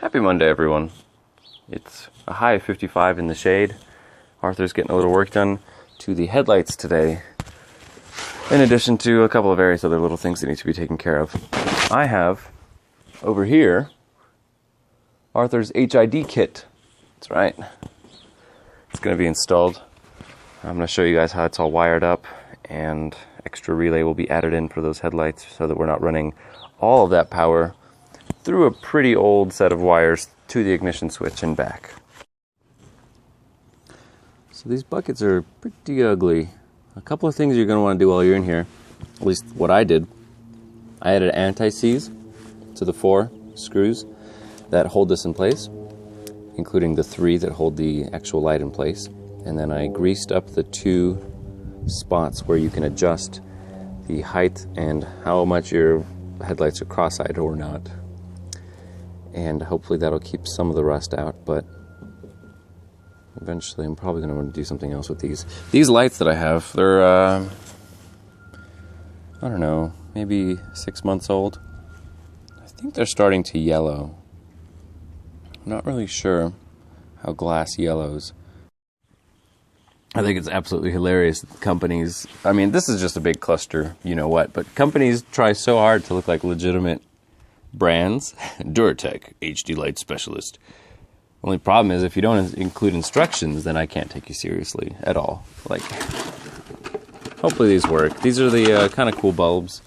Happy Monday, everyone. It's a high of 55 in the shade. Arthur's getting a little work done to the headlights today, in addition to a couple of various other little things that need to be taken care of. I have, over here, Arthur's HID kit. That's right. It's going to be installed. I'm going to show you guys how it's all wired up, and extra relay will be added in for those headlights so that we're not running all of that power through a pretty old set of wires to the ignition switch and back. So these buckets are pretty ugly. A couple of things you're going to want to do while you're in here, at least what I did. I added anti-seize to the 4 screws that hold this in place, including the 3 that hold the actual light in place. And then I greased up the 2 spots where you can adjust the height and how much your headlights are cross-eyed or not. And hopefully that'll keep some of the rust out, but eventually I'm probably going to want to do something else with these. These lights that I have, they're, I don't know, maybe 6 months old. I think they're starting to yellow. I'm not really sure how glass yellows. I think it's absolutely hilarious that companies, I mean, this is just a big cluster, you know what, but companies try so hard to look like legitimate brands. Duratec, HD light specialist. Only problem is if you don't include instructions, then I can't take you seriously at all. Like, hopefully these work. These are the kind of cool bulbs.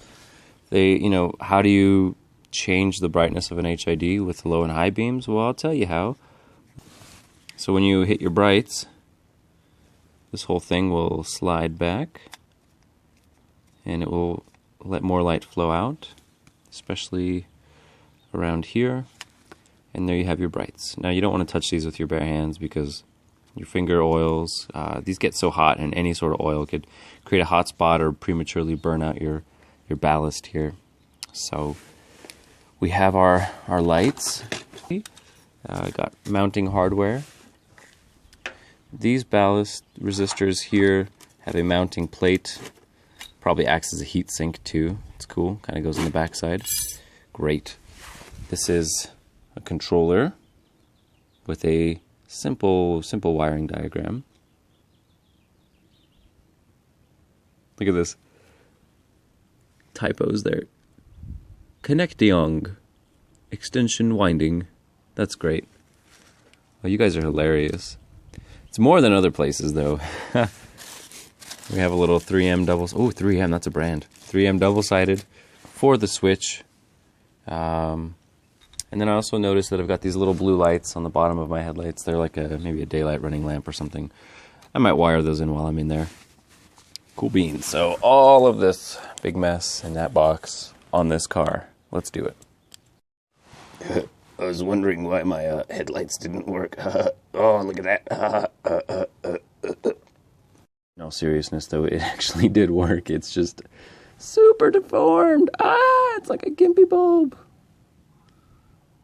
They, you know, how do you change the brightness of an HID with low and high beams? Well, I'll tell you how. So when you hit your brights, this whole thing will slide back and it will let more light flow out, especially around here. And there you have your brights. Now you don't want to touch these with your bare hands because your finger oils, these get so hot, and any sort of oil could create a hot spot or prematurely burn out your ballast here. So we have our lights. Got mounting hardware. These ballast resistors here have a mounting plate. Probably acts as a heat sink too. It's cool. Kind of goes on the backside. Great. This is a controller with a simple wiring diagram. Look at this. Typos there. Connectiong. Extension winding. That's great. Oh, you guys are hilarious. It's more than other places, though. We have a little 3M doubles. Oh, 3M, that's a brand. 3M double-sided for the switch. And then I also noticed that I've got these little blue lights on the bottom of my headlights. They're like maybe a daylight running lamp or something. I might wire those in while I'm in there. Cool beans. So all of this big mess in that box on this car. Let's do it. I was wondering why my headlights didn't work. Oh, look at that. In all seriousness, though, it actually did work. It's just super deformed. It's like a gimpy bulb.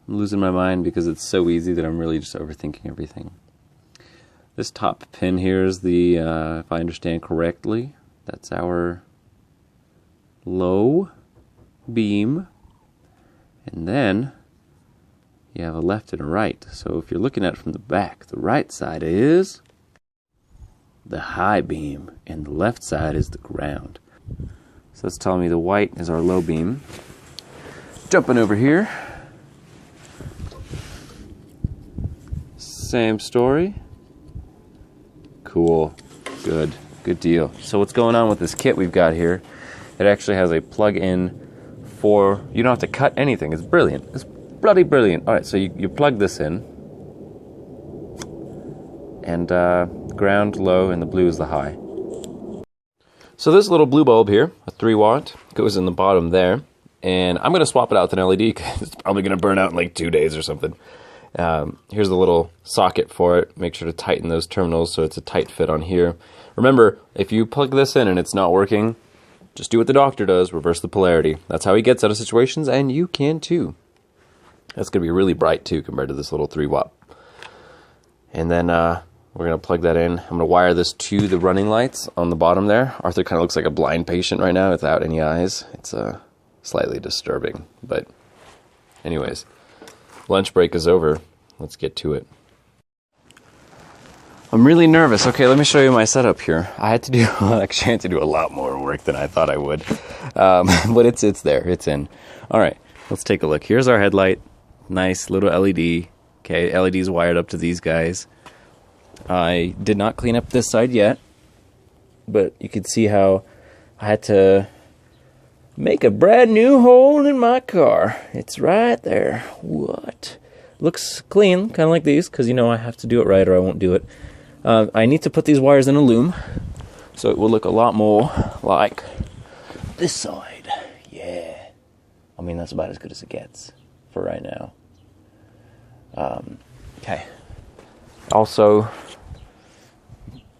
I'm losing my mind because it's so easy that I'm really just overthinking everything. This top pin here is the, if I understand correctly, that's our low beam. And then you have a left and a right. So if you're looking at it from the back, the right side is the high beam and the left side is the ground. So that's telling me the white is our low beam. Jumping over here. Same story. Cool. Good deal. So what's going on with this kit we've got here? It actually has a plug-in for, you don't have to cut anything. It's brilliant. It's bloody brilliant. Alright, so you plug this in, and ground low and the blue is the high. So this little blue bulb here, a 3 watt, goes in the bottom there, and I'm going to swap it out with an LED because it's probably going to burn out in like 2 days or something. Here's the little socket for it. Make sure to tighten those terminals so it's a tight fit on here. Remember, if you plug this in and it's not working, just do what the doctor does, reverse the polarity. That's how he gets out of situations, and you can too. That's going to be really bright too compared to this little 3 watt. And then we're going to plug that in. I'm going to wire this to the running lights on the bottom there. Arthur kind of looks like a blind patient right now without any eyes. It's slightly disturbing, but anyways. lunch break is over. Let's get to it. I'm really nervous. Okay, let me show you my setup here. I had to do a lot more work than I thought I would. But it's there. It's in. All right, let's take a look. Here's our headlight. Nice little LED. Okay, LED's wired up to these guys. I did not clean up this side yet, but you can see how I had to make a brand new hole in my car. It's right there. What? Looks clean, kind of like these, because you know I have to do it right or I won't do it. I need to put these wires in a loom, so it will look a lot more like this side. Yeah. I mean, that's about as good as it gets for right now. Okay. Also,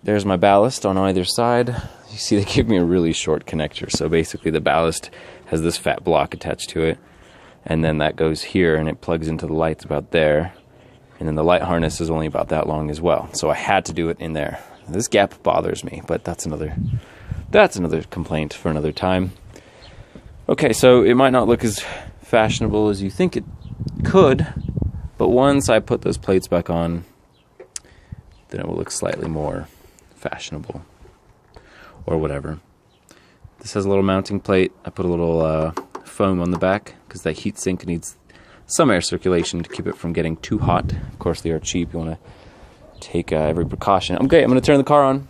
there's my ballast on either side. You see they give me a really short connector, so basically the ballast has this fat block attached to it, and then that goes here and it plugs into the lights about there. And then the light harness is only about that long as well. So I had to do it in there. This gap bothers me, but that's another complaint for another time. Okay, so it might not look as fashionable as you think it could, but once I put those plates back on, then it will look slightly more fashionable or whatever. This has a little mounting plate. I put a little foam on the back because that heat sink needs some air circulation to keep it from getting too hot. Of course, they are cheap. You want to take every precaution. Okay, I'm going to turn the car on.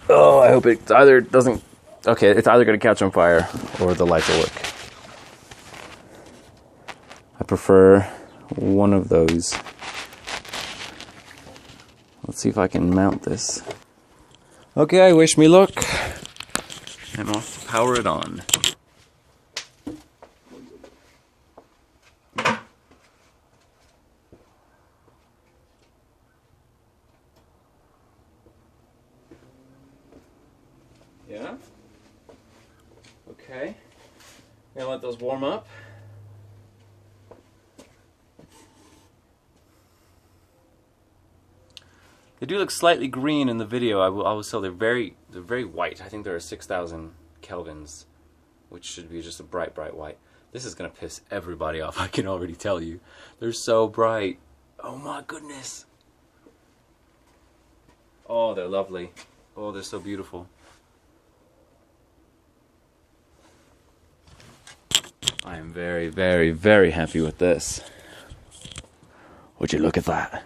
Oh, I hope it either doesn't... Okay, it's either going to catch on fire or the lights will work. I prefer one of those. Let's see if I can mount this. Okay, wish me luck. I'm off to power it on. Yeah? Okay. Gonna let those warm up. They do look slightly green in the video. I will say they're very white. I think they're 6,000 kelvins, which should be just a bright white. This is gonna piss everybody off. I can already tell you. They're so bright. Oh my goodness. Oh, they're lovely. Oh, they're so beautiful. I am very happy with this. Would you look at that?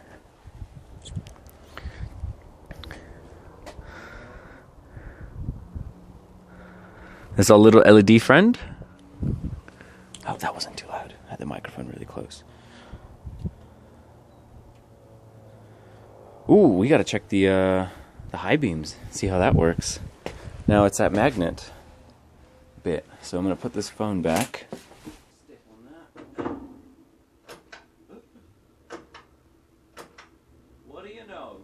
There's our little LED friend. Oh, that wasn't too loud. I had the microphone really close. Ooh, we gotta check the high beams, see how that works. Now it's that magnet bit, so I'm gonna put this phone back. What do you know?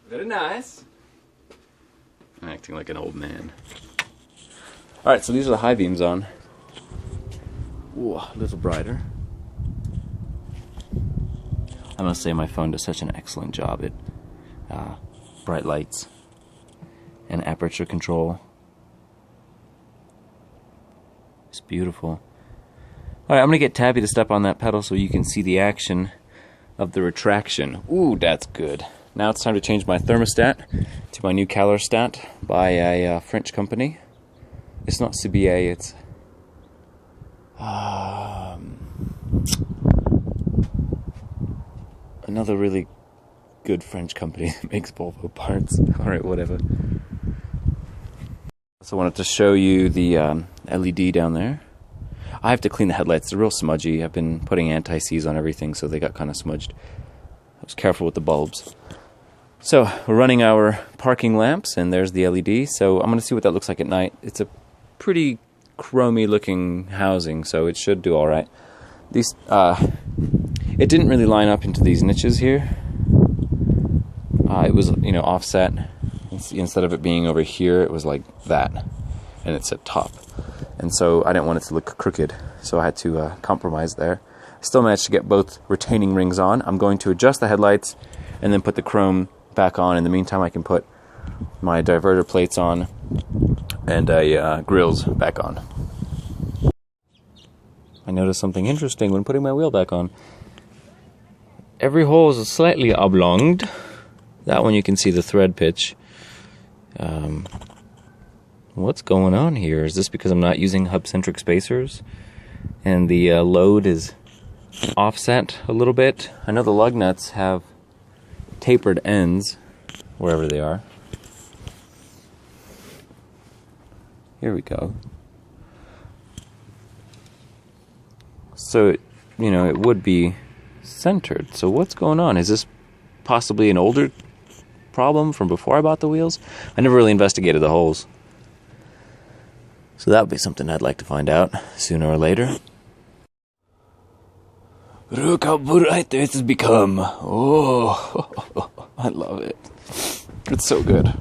Very nice. I'm acting like an old man. Alright, so these are the high beams on. Ooh, a little brighter. I must say my phone does such an excellent job at bright lights and aperture control. It's beautiful. Alright, I'm going to get Tabby to step on that pedal so you can see the action of the retraction. Ooh, that's good. Now it's time to change my thermostat to my new CalorStat by a French company. It's not CBA, it's another really good French company that makes Volvo parts. Alright, whatever. So I wanted to show you the LED down there. I have to clean the headlights. They're real smudgy. I've been putting anti-seize on everything, so they got kind of smudged. I was careful with the bulbs. So we're running our parking lamps, and there's the LED. So I'm going to see what that looks like at night. It's a pretty chromy looking housing, so it should do all right. These it didn't really line up into these niches here. It was, you know, offset. Instead of it being over here, it was like that, and it's at top. And so I didn't want it to look crooked, so I had to compromise there. I still managed to get both retaining rings on. I'm going to adjust the headlights and then put the chrome back on. In the meantime, I can put my diverter plates on and grills back on. I noticed something interesting when putting my wheel back on. Every hole is slightly oblonged. That one you can see the thread pitch. What's going on here? Is this because I'm not using hub-centric spacers and the load is offset a little bit? I know the lug nuts have tapered ends wherever they are. Here we go. So, you know, it would be centered. So what's going on? Is this possibly an older problem from before I bought the wheels? I never really investigated the holes. So that would be something I'd like to find out sooner or later. Look how bright this has become. Oh, I love it. It's so good.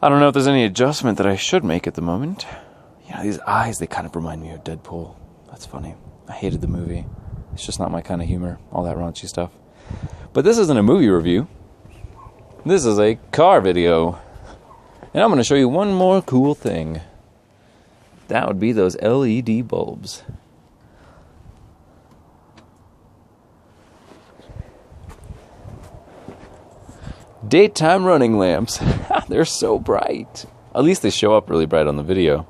I don't know if there's any adjustment that I should make at the moment. You know, these eyes, they kind of remind me of Deadpool. That's funny. I hated the movie. It's just not my kind of humor, all that raunchy stuff. But this isn't a movie review. This is a car video. And I'm going to show you one more cool thing. That would be those LED bulbs. Daytime running lamps. They're so bright. At least they show up really bright on the video.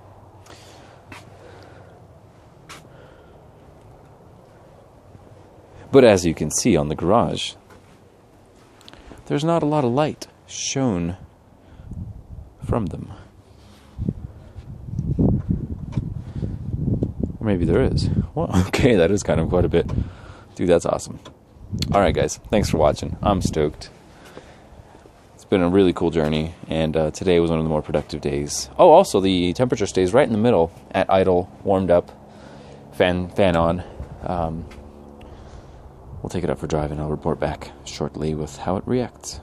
But as you can see on the garage, there's not a lot of light shown from them. Or maybe there is. Well, okay, that is kind of quite a bit. Dude, that's awesome. Alright guys, thanks for watching. I'm stoked. It's been a really cool journey, and today was one of the more productive days. Oh, also, the temperature stays right in the middle at idle, warmed up, fan on. We'll take it up for drive, and I'll report back shortly with how it reacts.